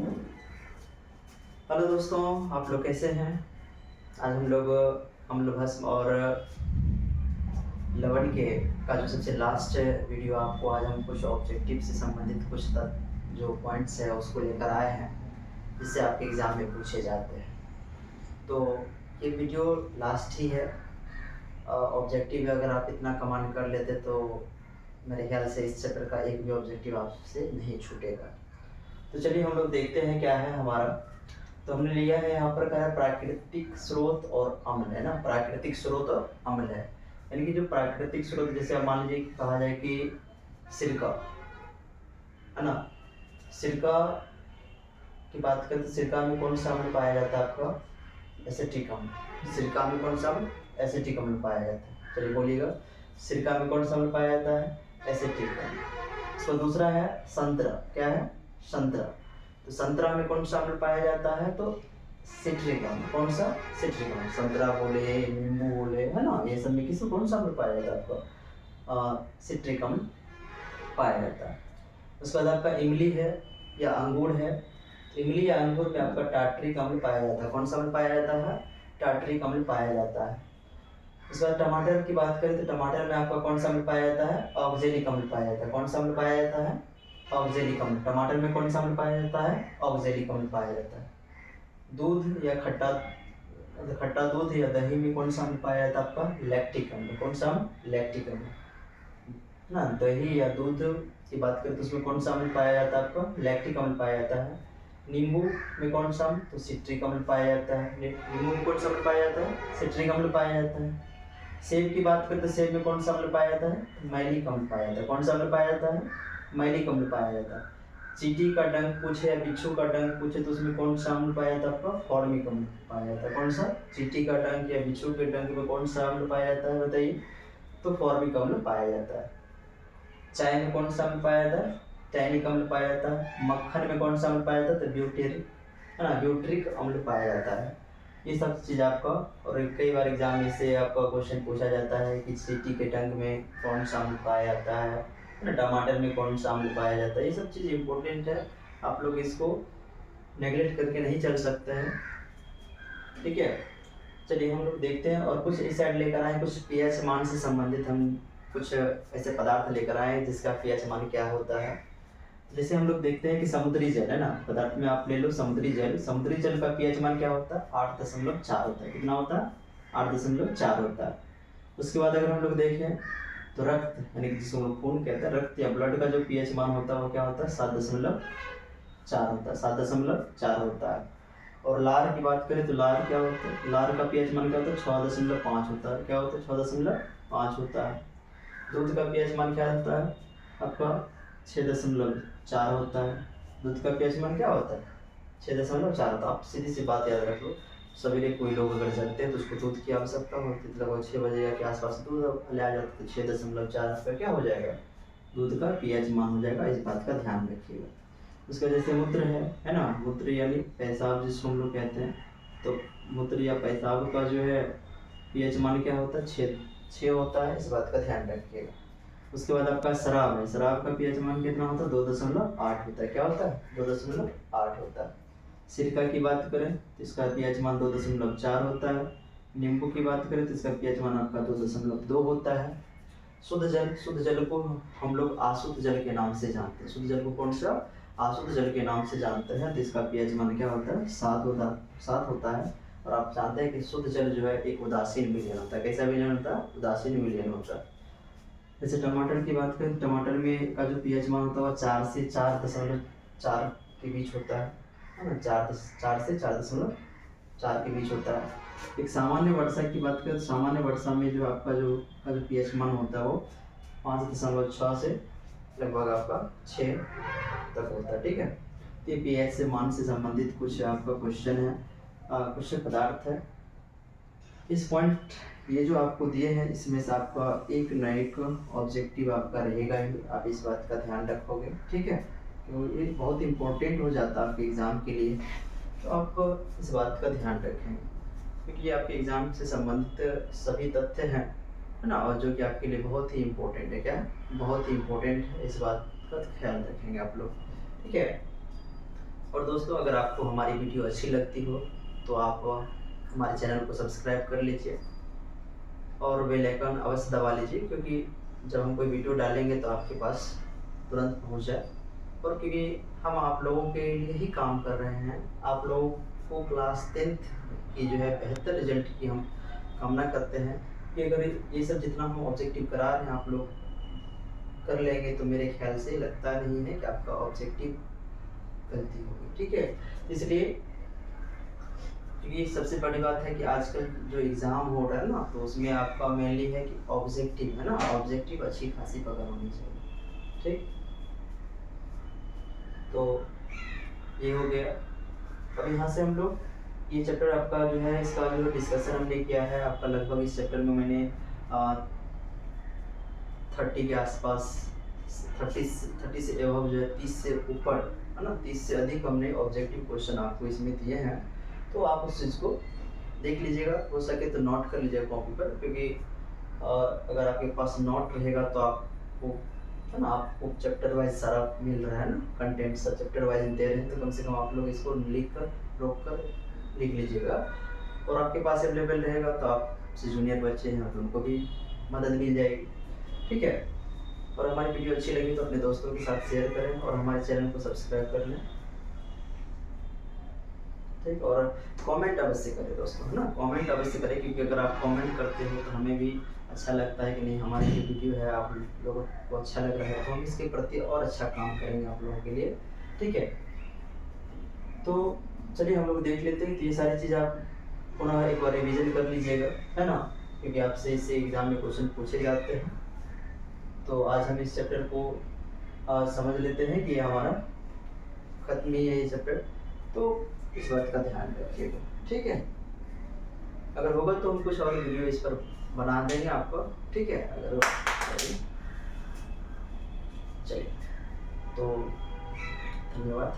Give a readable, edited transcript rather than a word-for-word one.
Hello दोस्तों, आप लोग कैसे हैं। आज हम लोग भस्म और लवण के का जो सबसे लास्ट वीडियो, आपको आज हम कुछ ऑब्जेक्टिव से संबंधित कुछ जो पॉइंट्स है उसको लेकर आए हैं, जिससे आपके एग्ज़ाम में पूछे जाते हैं। तो ये वीडियो लास्ट ही है। ऑब्जेक्टिव अगर आप इतना कमांड कर लेते तो मेरे ख्याल से इस चैप्टर का एक भी ऑब्जेक्टिव आपसे नहीं छूटेगा। तो चलिए हम लोग देखते हैं क्या है हमारा। तो हमने लिया है यहाँ पर, क्या है, प्राकृतिक स्रोत और अम्ल है ना। प्राकृतिक स्रोत और अम्ल है, यानी कि जो प्राकृतिक स्रोत, जैसे आप मान लीजिए कहा जाए कि सिरका है ना। सिरका की बात करें तो सिरका में कौन सा अम्ल पाया जाता है आपका? एसिटिक अम्ल। सिरका में कौन सा अम्ल? एसिटिक अम्ल पाया जाता है। चलिए बोलिएगा, सिरका में कौन सा अम्ल पाया जाता है? एसिटिक अम्ल। इसका दूसरा है संतरा। क्या है? संतरा। तो संतरा में कौन सा अम्ल पाया जाता है? तो सिट्रिक अम्ल। कौन सा? सिट्रिक अम्ल। संतरा बोले, नींबू बोले, है ना, ये सब में किसमें कौन सा अम्ल पाया जाता है आपका? सिट्रिक अम्ल पाया जाता है। उसके बाद आपका इमली है या अंगूर है। इमली या अंगूर में आपका टार्टरिक अम्ल पाया जाता है। कौन सा अम्ल पाया जाता है? टार्टरिक अम्ल पाया जाता है। उसके बाद टमाटर की बात करें तो टमाटर में आपका कौन सा अम्ल पाया जाता है? ऑक्जेलिक अम्ल पाया जाता है। कौन सा अम्ल पाया जाता है? ऑक्जेलिक अम्ल। टमाटर में कौन सा अम्ल पाया जाता है? ऑक्जेलिक अम्ल पाया जाता है। दूध या खट्टा खट्टा दूध या दही में कौन सा अम्ल पाया जाता है आपका? लैक्टिक अम्ल। कौन सा अम्ल? लैक्टिक अम्ल ना। दही या दूध की बात करें तो उसमें कौन सा अम्ल पाया जाता है आपका? लैक्टिक अम्ल पाया जाता है। नींबू में कौन सा अम्ल? तो सिट्रिक अम्ल पाया जाता है। नींबू में कौन सा अम्ल पाया जाता है? सिट्रिक अम्ल पाया जाता है। सेब की बात करें तो सेब में कौन सा अम्ल पाया जाता है? मैलिक अम्ल पाया जाता है। कौन सा अम्ल पाया जाता है? मैलिक अम्ल पाया जाता है। चींटी का डंक पूछे या बिच्छू का डंक पूछे तो उसमें कौन सा अम्ल पाया जाता है आपका? फॉर्मिक अम्ल पाया जाता है। कौन सा? चींटी का डंक या बिच्छू के डंक में कौन सा अम्ल पाया जाता है बताइए? तो फॉर्मिक अम्ल पाया जाता है। चाय में कौन सा अम्ल पाया जाता है? टैनिक अम्ल पाया जाता है। मक्खन में कौन सा अम्ल पाया जाता है? तो ब्यूटेरिक, है ना, ब्यूट्रिक अम्ल पाया जाता है। ये सब चीज़ आपका, और कई बार एग्जाम में से आपका क्वेश्चन पूछा जाता है कि चींटी के डंक में कौन सा अम्ल पाया जाता है ना, टमाटर में कौन सा अम्ल पाया जाता है। ये सब चीज़ इंपॉर्टेंट है, आप लोग इसको नेगलेक्ट करके नहीं चल सकते हैं, ठीक है। चलिए हम लोग देखते हैं, और कुछ इस साइड लेकर आए, कुछ पीएच मान से संबंधित हम कुछ ऐसे पदार्थ लेकर आए जिसका पीएच मान क्या होता है। जैसे हम लोग देखते हैं कि समुद्री जल, है ना, पदार्थ में आप ले लो समुद्री जल। समुद्री जल का पीएच मान क्या होता है? 8.4 होता है। कितना होता है? 8.4 होता है। उसके बाद अगर हम लोग देखें तो रक्त, यानी कि जिसको हम लोग खून कहते हैं, रक्त या ब्लड का जो पीएच मान होता है वो क्या होता है? 7.4 होता है। 7.4 होता है। और लार की बात करें तो लार क्या होता है? लार का पीएच मान क्या होता है? 6.5 होता है। क्या होता है? 6.5 होता है। दूध का पीएच मान क्या होता है आपका? 6.4 होता है। दूध का पीएच मान क्या होता है? 6.4 होता है। आप सीधी सी बात याद रख लो, सवेरे कोई लोग अगर जगते हैं तो उसको दूध की आवश्यकता होती है, लगभग 6 बजे के आसपास दूध ले आ जाता है, तो 6.4 आपका क्या हो जाएगा? दूध का पीएच मान हो जाएगा। इस बात का ध्यान रखिएगा। उसका जैसे मूत्र है ना, मूत्र यानी पेशाब जिसको हम लोग कहते हैं, तो मूत्र या पेशाब का जो है पीएच मान क्या होता है? 6 होता है। इस बात का ध्यान रखिएगा। उसके बाद आपका शराब है। शराब का पीएच मान कितना होता है? 2.8 होता है। क्या होता है? 2.8 होता है। सिरका की बात करें तो इसका पीएच मान 2.4 होता है। नींबू की बात करें तो इसका पीएच मान आपका 2.2 होता है। शुद्ध जल, शुद्ध जल को हम लोग अशुद्ध जल के नाम से जानते हैं। शुद्ध जल को कौन सा? अशुद्ध जल के नाम से जानते हैं। तो इसका पीएच मान क्या होता है? 7 होता है। और आप जानते हैं कि शुद्ध जल जो है एक उदासीन विलयन होता है। कैसा विलयन होता है? उदासीन विलयन होता है। जैसे टमाटर की बात करें, टमाटर में का जो पीएच मान होता है वो 4 से 4.4 के बीच होता है ना। 4 से 4.4 के बीच होता है। एक सामान्य वर्षा की बात करें, सामान्य वर्षा में जो आपका जो पीएच मान होता है वो 5.6 से लगभग आपका 6 तक होता है, ठीक है। तो ये पीएच से मान से संबंधित कुछ आपका क्वेश्चन है, कुछ पदार्थ है। इस पॉइंट ये जो आपको दिए हैं इसमें से आपका एक न एक ऑब्जेक्टिव आपका रहेगा ही, आप इस बात का ध्यान रखोगे, ठीक है। तो ये बहुत इंपॉर्टेंट हो जाता है आपके एग्ज़ाम के लिए, तो आप इस बात का ध्यान रखें, क्योंकि ये आपके एग्ज़ाम से संबंधित सभी तथ्य हैं, है ना, और जो कि आपके लिए बहुत ही इम्पोर्टेंट है। क्या? बहुत ही इम्पोर्टेंट है। इस बात का ख्याल रखेंगे आप लोग, ठीक है। और दोस्तों, अगर आपको हमारी वीडियो अच्छी लगती हो तो आप हमारे चैनल को सब्सक्राइब कर लीजिए और बेल आइकन अवश्य दबा लीजिए, क्योंकि जब हम कोई वीडियो डालेंगे तो आपके पास तुरंत पहुंच जाए। और क्योंकि हम आप लोगों के लिए ही काम कर रहे हैं, आप लोगों को क्लास 10th की जो है बेहतर रिजल्ट की हम कामना करते हैं कि अगर ये सब जितना हम ऑब्जेक्टिव करा रहे हैं आप लोग कर लेंगे तो मेरे ख्याल से लगता नहीं है कि आपका ऑब्जेक्टिव गलती होगी। ठीक है, इसलिए क्योंकि सबसे बड़ी बात है कि आजकल जो एग्ज़ाम हो रहा है ना, तो उसमें आपका मेनली है कि ऑब्जेक्टिव है ना, ऑब्जेक्टिव अच्छी खासी पकड़ होनी चाहिए। ठीक, तो ये हो गया। अब यहाँ से हम लोग ये चैप्टर आपका जो है, इसका जो डिस्कशन हमने किया है आपका, लगभग इस चैप्टर में मैंने 30 के आसपास 30 से एबव जो है 30 से ऊपर है ना, 30 से अधिक हमने ऑब्जेक्टिव क्वेश्चन आपको इसमें दिए हैं। तो आप उस चीज़ को देख लीजिएगा, हो सके तो नोट कर लीजिएगा कॉपी पर, क्योंकि अगर आपके पास नोट रहेगा तो आपको है ना, आपको चैप्टर वाइज सारा मिल रहा है ना, कंटेंट सब चैप्टर वाइज दे रहे हैं, तो कम से कम आप लोग इसको लिख कर रोक कर लिख लीजिएगा। और आपके पास अवेलेबल रहेगा तो आपसे जूनियर बच्चे हैं तो उनको भी मदद मिल जाएगी। ठीक है, और हमारी वीडियो अच्छी लगी तो अपने दोस्तों के साथ शेयर करें और हमारे चैनल को सब्सक्राइब कर लें। ठीक, और कमेंट अवश्य करें दोस्तों, है ना, कमेंट अवश्य करें, क्योंकि अगर आप कमेंट करते हो तो हमें भी अच्छा लगता है कि नहीं, हमारी जो वीडियो है आप लोगों को अच्छा लग रहा है, तो हम इसके प्रति और अच्छा काम करेंगे आप लोगों के लिए। ठीक है, तो चलिए हम लोग देख लेते हैं। तो ये सारी चीज़ आप पुनः एक बार रिविजन कर लीजिएगा, है ना, क्योंकि आपसे इससे एग्जाम में क्वेश्चन पूछे जाते हैं। तो आज हम इस चैप्टर को समझ लेते हैं कि हमारा खत्म ही है ये चैप्टर, तो इस बात का ध्यान रखिएगा। ठीक है, अगर होगा तो हम कुछ और वीडियो इस पर बना देंगे आपको। ठीक है, अगर चलिए, तो धन्यवाद।